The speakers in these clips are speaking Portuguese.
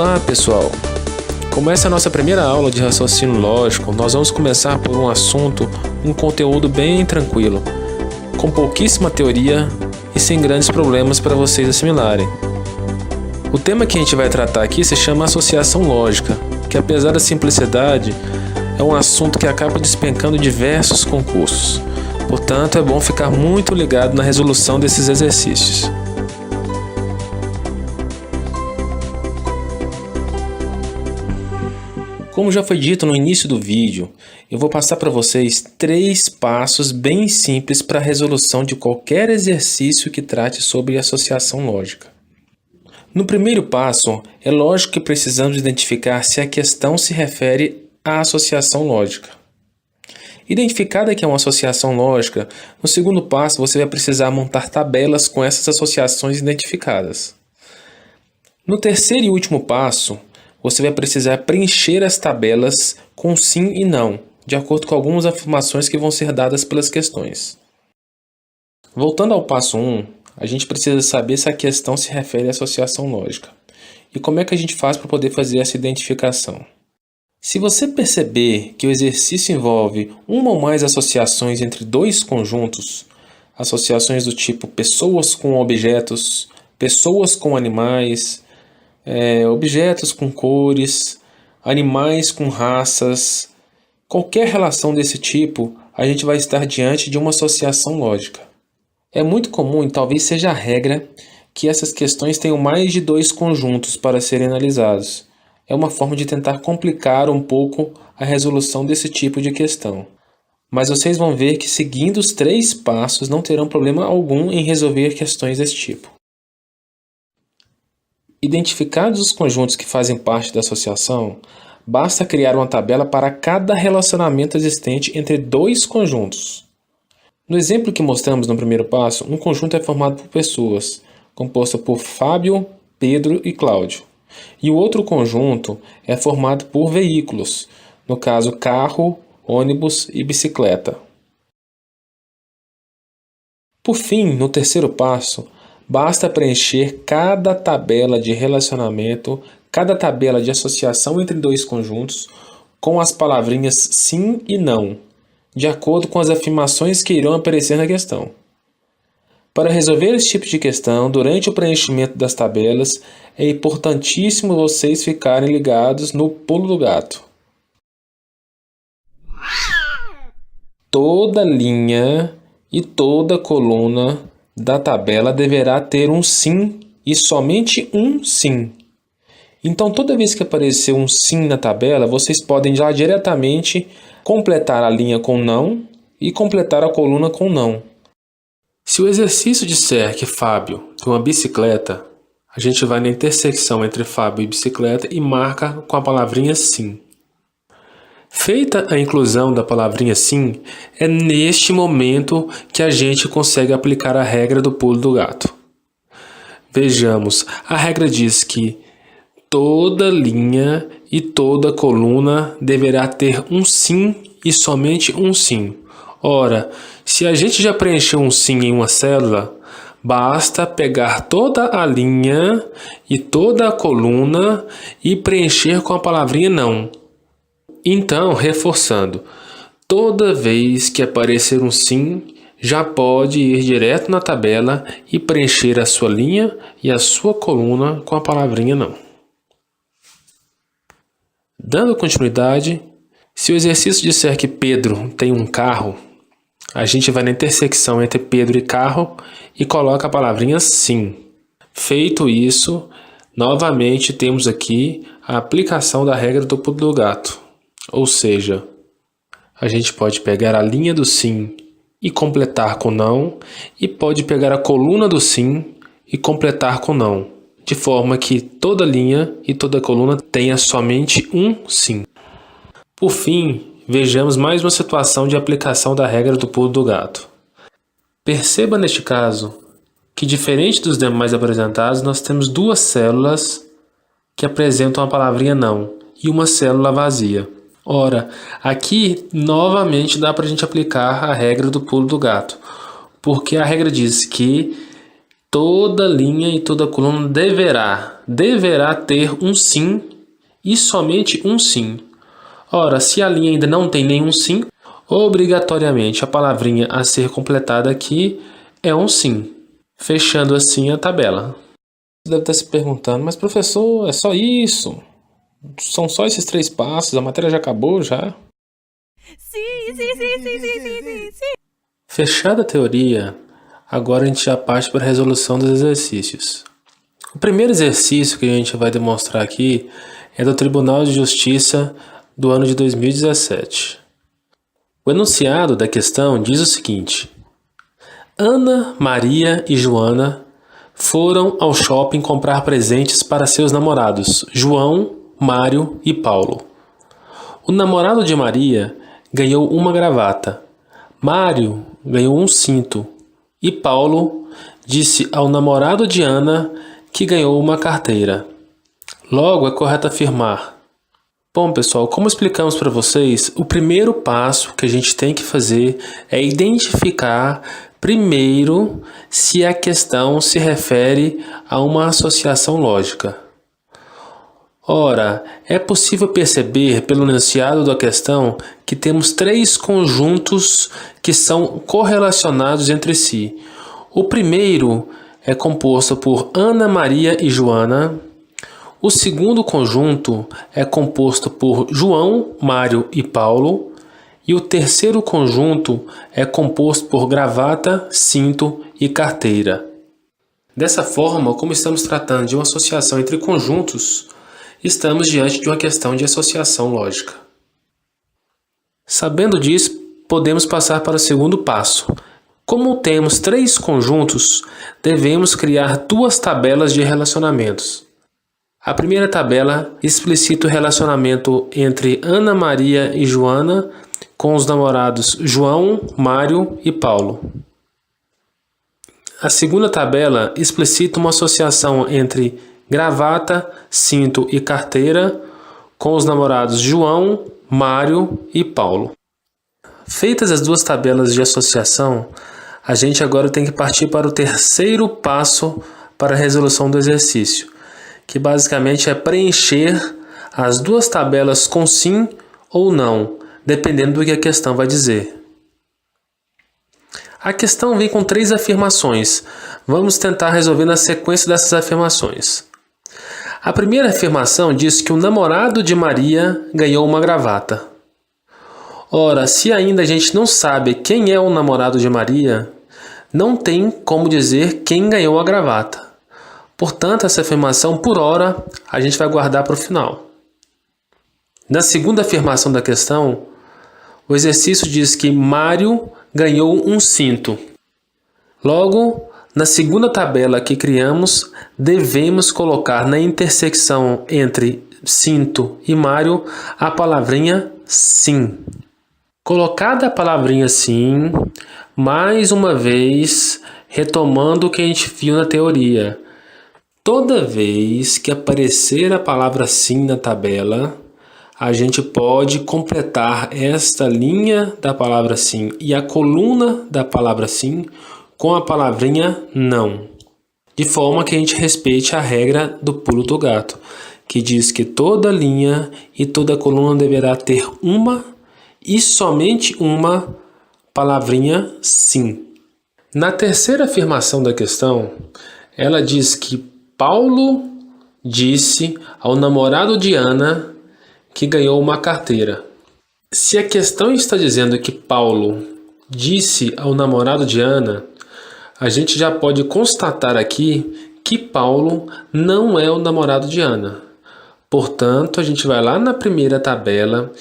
Olá, pessoal! Como essa é a nossa primeira aula de raciocínio lógico, nós vamos começar por um assunto, um conteúdo bem tranquilo, com pouquíssima teoria e sem grandes problemas para vocês assimilarem. O tema que a gente vai tratar aqui se chama associação lógica, que apesar da simplicidade, é um assunto que acaba despencando diversos concursos. Portanto, é bom ficar muito ligado na resolução desses exercícios. Como já foi dito no início do vídeo, eu vou passar para vocês 3 passos bem simples para a resolução de qualquer exercício que trate sobre associação lógica. No primeiro passo, é lógico que precisamos identificar se a questão se refere à associação lógica. Identificada que é uma associação lógica, no segundo passo você vai precisar montar tabelas com essas associações identificadas. No terceiro e último passo, você vai precisar preencher as tabelas com sim e não, de acordo com algumas afirmações que vão ser dadas pelas questões. Voltando ao passo 1, a gente precisa saber se a questão se refere à associação lógica. E como é que a gente faz para poder fazer essa identificação? Se você perceber que o exercício envolve uma ou mais associações entre 2 conjuntos, associações do tipo pessoas com objetos, pessoas com animais, objetos com cores, animais com raças, qualquer relação desse tipo, a gente vai estar diante de uma associação lógica. É muito comum e talvez seja a regra que essas questões tenham mais de 2 conjuntos para serem analisados. É uma forma de tentar complicar um pouco a resolução desse tipo de questão. Mas vocês vão ver que seguindo os 3 passos não terão problema algum em resolver questões desse tipo. Identificados os conjuntos que fazem parte da associação, basta criar uma tabela para cada relacionamento existente entre 2 conjuntos. No exemplo que mostramos no primeiro passo, um conjunto é formado por pessoas, composto por Fábio, Pedro e Cláudio. E o outro conjunto é formado por veículos, no caso carro, ônibus e bicicleta. Por fim, no terceiro passo, basta preencher cada tabela de relacionamento, cada tabela de associação entre 2 conjuntos, com as palavrinhas sim e não, de acordo com as afirmações que irão aparecer na questão. Para resolver esse tipo de questão, durante o preenchimento das tabelas, é importantíssimo vocês ficarem ligados no pulo do gato. Toda linha e toda coluna da tabela deverá ter um sim e somente um sim. Então, toda vez que aparecer um sim na tabela, vocês podem já diretamente completar a linha com não e completar a coluna com não. Se o exercício disser que Fábio tem uma bicicleta, a gente vai na intersecção entre Fábio e bicicleta e marca com a palavrinha sim. Feita a inclusão da palavrinha sim, é neste momento que a gente consegue aplicar a regra do pulo do gato. Vejamos, a regra diz que toda linha e toda coluna deverá ter um sim e somente um sim. Ora, se a gente já preencheu um sim em uma célula, basta pegar toda a linha e toda a coluna e preencher com a palavrinha não. Então, reforçando, toda vez que aparecer um sim, já pode ir direto na tabela e preencher a sua linha e a sua coluna com a palavrinha não. Dando continuidade, se o exercício disser que Pedro tem um carro, a gente vai na intersecção entre Pedro e carro e coloca a palavrinha sim. Feito isso, novamente temos aqui a aplicação da regra do pulo do gato. Ou seja, a gente pode pegar a linha do sim e completar com não, e pode pegar a coluna do sim e completar com não, de forma que toda linha e toda coluna tenha somente um sim. Por fim, vejamos mais uma situação de aplicação da regra do pulo do gato. Perceba neste caso que, diferente dos demais apresentados, nós temos 2 células que apresentam a palavrinha não e uma célula vazia. Ora, aqui novamente dá para a gente aplicar a regra do pulo do gato, porque a regra diz que toda linha e toda coluna deverá ter um sim e somente um sim. Ora, se a linha ainda não tem nenhum sim, obrigatoriamente a palavrinha a ser completada aqui é um sim, fechando assim a tabela. Você deve estar se perguntando, mas professor, é só isso? São só esses 3 passos, a matéria já acabou já? Sim. Fechada a teoria, agora a gente já parte para a resolução dos exercícios. O primeiro exercício que a gente vai demonstrar aqui é do Tribunal de Justiça do ano de 2017. O enunciado da questão diz o seguinte: Ana, Maria e Joana foram ao shopping comprar presentes para seus namorados, João, Mário e Paulo. O namorado de Maria ganhou uma gravata, Mário ganhou um cinto e Paulo disse ao namorado de Ana que ganhou uma carteira. Logo, é correto afirmar. Bom, pessoal, como explicamos para vocês, o primeiro passo que a gente tem que fazer é identificar primeiro se a questão se refere a uma associação lógica. Ora, é possível perceber pelo enunciado da questão que temos 3 conjuntos que são correlacionados entre si. O primeiro é composto por Ana, Maria e Joana. O segundo conjunto é composto por João, Mário e Paulo. E o terceiro conjunto é composto por gravata, cinto e carteira. Dessa forma, como estamos tratando de uma associação entre conjuntos, estamos diante de uma questão de associação lógica. Sabendo disso, podemos passar para o segundo passo. Como temos 3 conjuntos, devemos criar 2 tabelas de relacionamentos. A primeira tabela explicita o relacionamento entre Ana, Maria e Joana com os namorados João, Mário e Paulo. A segunda tabela explicita uma associação entre gravata, cinto e carteira com os namorados João, Mário e Paulo. Feitas as 2 tabelas de associação, a gente agora tem que partir para o terceiro passo para a resolução do exercício, que basicamente é preencher as 2 tabelas com sim ou não, dependendo do que a questão vai dizer. A questão vem com 3 afirmações. Vamos tentar resolver na sequência dessas afirmações. A primeira afirmação diz que o namorado de Maria ganhou uma gravata. Ora, se ainda a gente não sabe quem é o namorado de Maria, não tem como dizer quem ganhou a gravata. Portanto, essa afirmação, por hora, a gente vai guardar para o final. Na segunda afirmação da questão, o exercício diz que Mário ganhou um cinto. Logo, na segunda tabela que criamos, devemos colocar na intersecção entre cinto e Mário a palavrinha sim. Colocada a palavrinha sim, mais uma vez, retomando o que a gente viu na teoria. Toda vez que aparecer a palavra sim na tabela, a gente pode completar esta linha da palavra sim e a coluna da palavra sim com a palavrinha não, de forma que a gente respeite a regra do pulo do gato, que diz que toda linha e toda coluna deverá ter uma e somente uma palavrinha sim. Na terceira afirmação da questão, ela diz que Paulo disse ao namorado de Ana que ganhou uma carteira. Se a questão está dizendo que Paulo disse ao namorado de Ana, a gente já pode constatar aqui que Paulo não é o namorado de Ana. Portanto, a gente vai lá na primeira tabela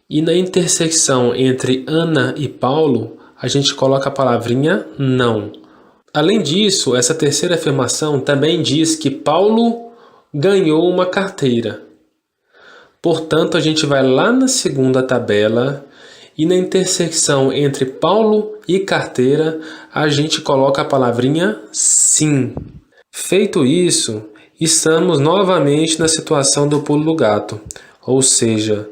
e na intersecção entre Ana e Paulo, a gente coloca a palavrinha não. Além disso, essa terceira afirmação também diz que Paulo ganhou uma carteira. Portanto, a gente vai lá na segunda tabela e na intersecção entre Paulo e carteira, a gente coloca a palavrinha sim. Feito isso, estamos novamente na situação do pulo do gato. Ou seja,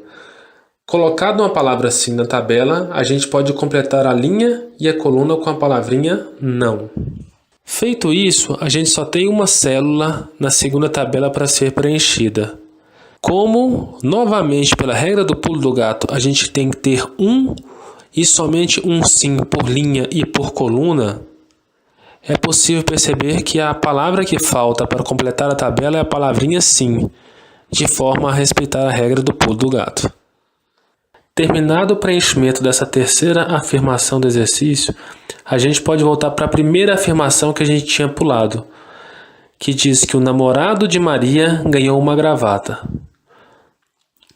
colocado uma palavra sim na tabela, a gente pode completar a linha e a coluna com a palavrinha não. Feito isso, a gente só tem uma célula na segunda tabela para ser preenchida. Como, novamente, pela regra do pulo do gato, a gente tem que ter um e somente um sim por linha e por coluna, é possível perceber que a palavra que falta para completar a tabela é a palavrinha sim, de forma a respeitar a regra do pulo do gato. Terminado o preenchimento dessa terceira afirmação do exercício, a gente pode voltar para a primeira afirmação que a gente tinha pulado, que diz que o namorado de Maria ganhou uma gravata.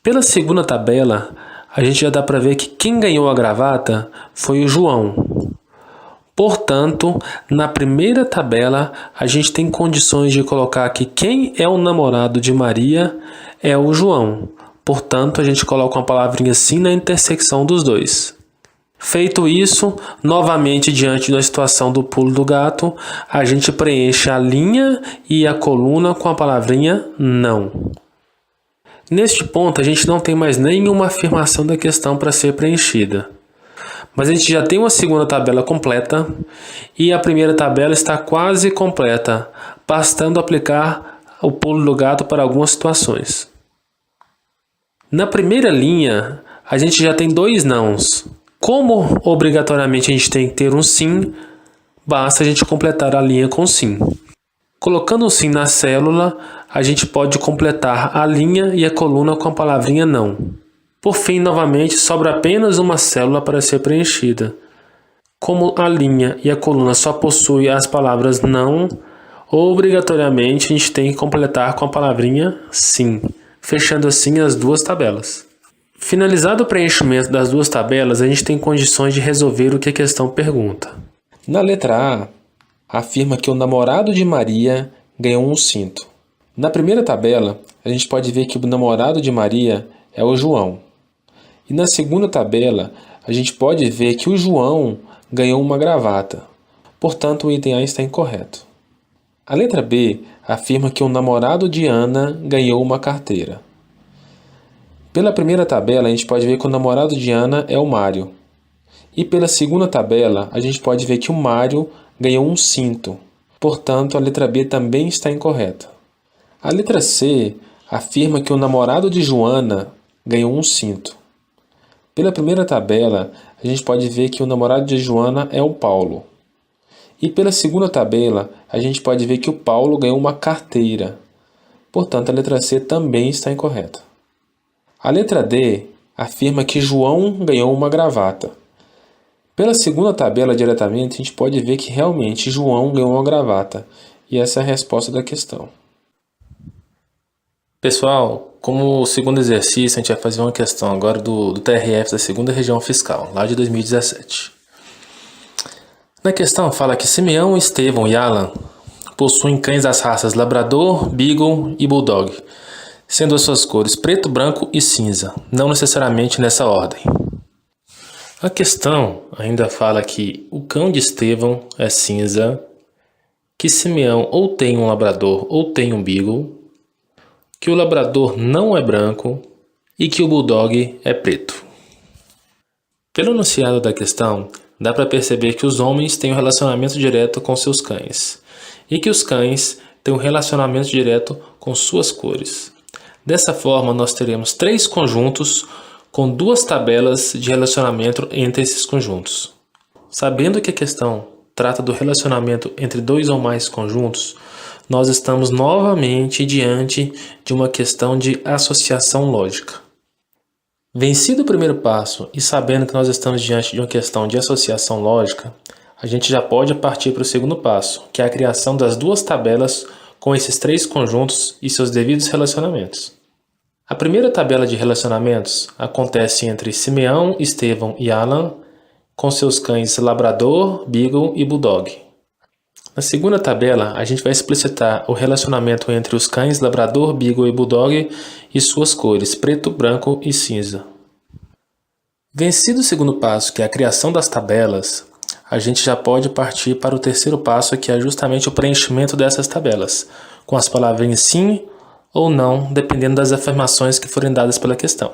Pela segunda tabela, a gente já dá para ver que quem ganhou a gravata foi o João. Portanto, na primeira tabela, a gente tem condições de colocar que quem é o namorado de Maria é o João. Portanto, a gente coloca uma palavrinha sim na intersecção dos dois. Feito isso, novamente diante da situação do pulo do gato, a gente preenche a linha e a coluna com a palavrinha não. Neste ponto, a gente não tem mais nenhuma afirmação da questão para ser preenchida. Mas a gente já tem uma segunda tabela completa e a primeira tabela está quase completa, bastando aplicar o pulo do gato para algumas situações. Na primeira linha, a gente já tem dois nãos. Como obrigatoriamente a gente tem que ter um sim, basta a gente completar a linha com sim. Colocando o sim na célula, a gente pode completar a linha e a coluna com a palavrinha não. Por fim, novamente, sobra apenas uma célula para ser preenchida. Como a linha e a coluna só possuem as palavras não, obrigatoriamente a gente tem que completar com a palavrinha sim, fechando assim as duas tabelas. Finalizado o preenchimento das duas tabelas, a gente tem condições de resolver o que a questão pergunta. Na letra A, afirma que o namorado de Maria ganhou um cinto. Na primeira tabela, a gente pode ver que o namorado de Maria é o João. E na segunda tabela, a gente pode ver que o João ganhou uma gravata. Portanto, o item A está incorreto. A letra B afirma que o namorado de Ana ganhou uma carteira. Pela primeira tabela, a gente pode ver que o namorado de Ana é o Mário. E pela segunda tabela, a gente pode ver que o Mário ganhou um cinto. Portanto, a letra B também está incorreta. A letra C afirma que o namorado de Joana ganhou um cinto. Pela primeira tabela, a gente pode ver que o namorado de Joana é o Paulo. E pela segunda tabela, a gente pode ver que o Paulo ganhou uma carteira. Portanto, a letra C também está incorreta. A letra D afirma que João ganhou uma gravata. Pela segunda tabela diretamente, a gente pode ver que realmente João ganhou uma gravata. E essa é a resposta da questão. Pessoal, como segundo exercício, a gente vai fazer uma questão agora do TRF da segunda região fiscal, lá de 2017. Na questão fala que Simeão, Estevão e Alan possuem cães das raças Labrador, Beagle e Bulldog, sendo as suas cores preto, branco e cinza, não necessariamente nessa ordem. A questão ainda fala que o cão de Estevão é cinza, que Simeão ou tem um Labrador ou tem um Beagle, que o Labrador não é branco e que o Bulldog é preto. Pelo enunciado da questão, dá para perceber que os homens têm um relacionamento direto com seus cães e que os cães têm um relacionamento direto com suas cores. Dessa forma, nós teremos 3 conjuntos com 2 tabelas de relacionamento entre esses conjuntos. Sabendo que a questão trata do relacionamento entre 2 ou mais conjuntos, nós estamos novamente diante de uma questão de associação lógica. Vencido o primeiro passo e sabendo que nós estamos diante de uma questão de associação lógica, a gente já pode partir para o segundo passo, que é a criação das 2 tabelas com esses 3 conjuntos e seus devidos relacionamentos. A primeira tabela de relacionamentos acontece entre Simeão, Estevão e Alan, com seus cães Labrador, Beagle e Bulldog. Na segunda tabela, a gente vai explicitar o relacionamento entre os cães Labrador, Beagle e Bulldog e suas cores preto, branco e cinza. Vencido o segundo passo, que é a criação das tabelas, a gente já pode partir para o terceiro passo, que é justamente o preenchimento dessas tabelas, com as palavrinhas sim ou não, dependendo das afirmações que forem dadas pela questão.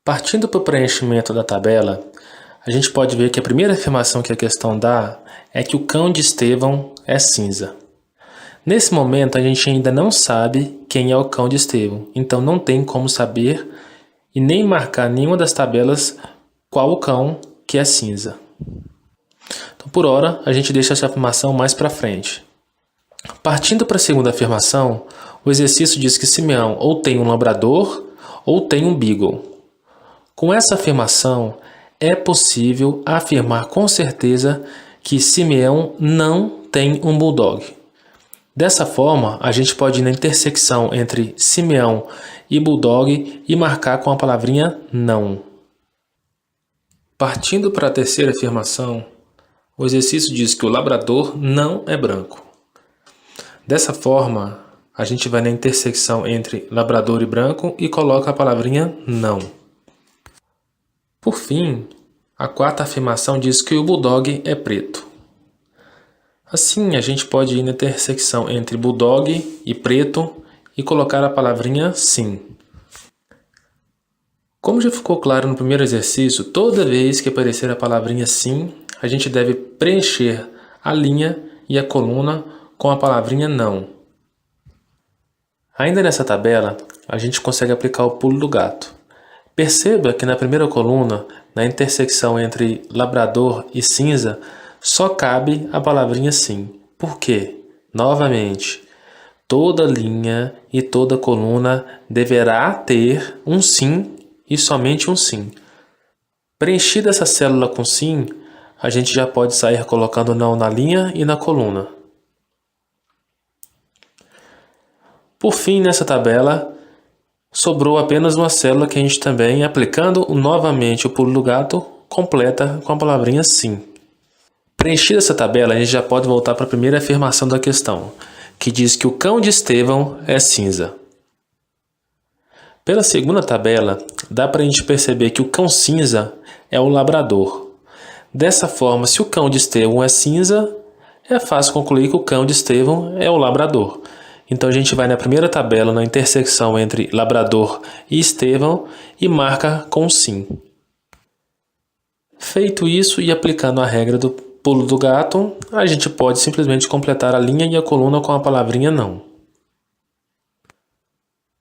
Partindo para o preenchimento da tabela, a gente pode ver que a primeira afirmação que a questão dá é que o cão de Estevão é cinza. Nesse momento, a gente ainda não sabe quem é o cão de Estevão, então não tem como saber e nem marcar nenhuma das tabelas qual o cão que é cinza. Então, por hora, a gente deixa essa afirmação mais para frente. Partindo para a segunda afirmação, o exercício diz que Simeão ou tem um labrador ou tem um beagle. Com essa afirmação, é possível afirmar com certeza que Simeão não tem um bulldog. Dessa forma, a gente pode ir na intersecção entre Simeão e bulldog e marcar com a palavrinha não. Partindo para a terceira afirmação, o exercício diz que o labrador não é branco. Dessa forma, a gente vai na intersecção entre labrador e branco e coloca a palavrinha não. Por fim, a quarta afirmação diz que o bulldog é preto. Assim, a gente pode ir na intersecção entre bulldog e preto e colocar a palavrinha sim. Como já ficou claro no primeiro exercício, toda vez que aparecer a palavrinha sim, a gente deve preencher a linha e a coluna com a palavrinha não. Ainda nessa tabela, a gente consegue aplicar o pulo do gato. Perceba que na primeira coluna, na intersecção entre labrador e cinza, só cabe a palavrinha sim. Por quê? Novamente, toda linha e toda coluna deverá ter um sim e somente um sim. Preenchida essa célula com sim, a gente já pode sair colocando não na linha e na coluna. Por fim, nessa tabela, sobrou apenas uma célula que a gente também, aplicando novamente o pulo do gato, completa com a palavrinha sim. Preenchida essa tabela, a gente já pode voltar para a primeira afirmação da questão, que diz que o cão de Estevão é cinza. Pela segunda tabela, dá para a gente perceber que o cão cinza é o labrador. Dessa forma, se o cão de Estevão é cinza, é fácil concluir que o cão de Estevão é o labrador. Então a gente vai na primeira tabela, na intersecção entre labrador e Estevão e marca com sim. Feito isso e aplicando a regra do pulo do gato, a gente pode simplesmente completar a linha e a coluna com a palavrinha não.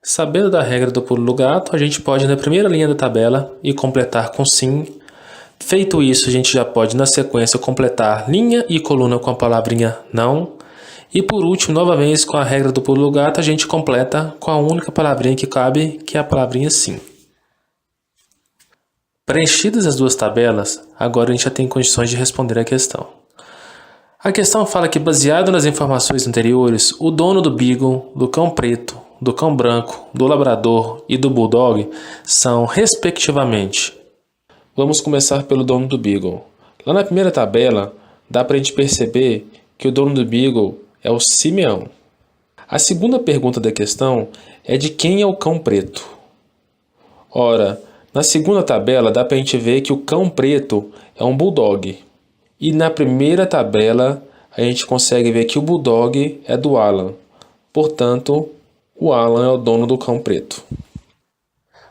Sabendo da regra do pulo do gato, a gente pode ir na primeira linha da tabela e completar com sim. Feito isso, a gente já pode na sequência completar linha e coluna com a palavrinha não. E por último, novamente com a regra do pulo do gato, a gente completa com a única palavrinha que cabe, que é a palavrinha sim. Preenchidas as duas tabelas, agora a gente já tem condições de responder a questão. A questão fala que, baseado nas informações anteriores, o dono do beagle, do cão preto, do cão branco, do labrador e do bulldog são, respectivamente. Vamos começar pelo dono do beagle. Lá na primeira tabela, dá para a gente perceber que o dono do beagle é o Simeão. A segunda pergunta da questão é de quem é o cão preto. Ora, na segunda tabela dá para a gente ver que o cão preto é um bulldog. E na primeira tabela a gente consegue ver que o bulldog é do Alan. Portanto, o Alan é o dono do cão preto.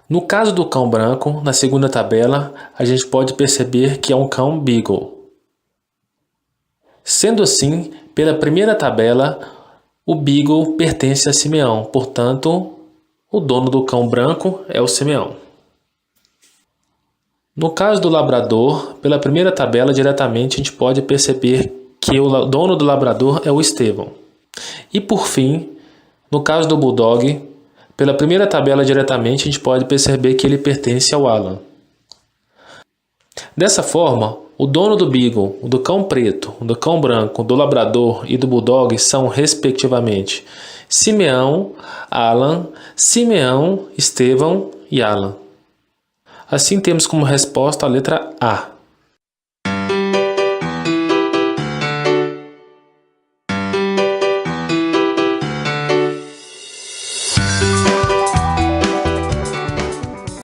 No caso do cão branco, na segunda tabela, a gente pode perceber que é um cão beagle. Sendo assim, pela primeira tabela, o beagle pertence a Simeão, portanto, o dono do cão branco é o Simeão. No caso do labrador, pela primeira tabela, diretamente a gente pode perceber que o dono do labrador é o Estevão. E por fim, no caso do bulldog, pela primeira tabela diretamente a gente pode perceber que ele pertence ao Alan. Dessa forma, o dono do beagle, do cão preto, do cão branco, do labrador e do bulldog são, respectivamente, Simeão, Alan, Simeão, Estevão e Alan. Assim temos como resposta a letra A.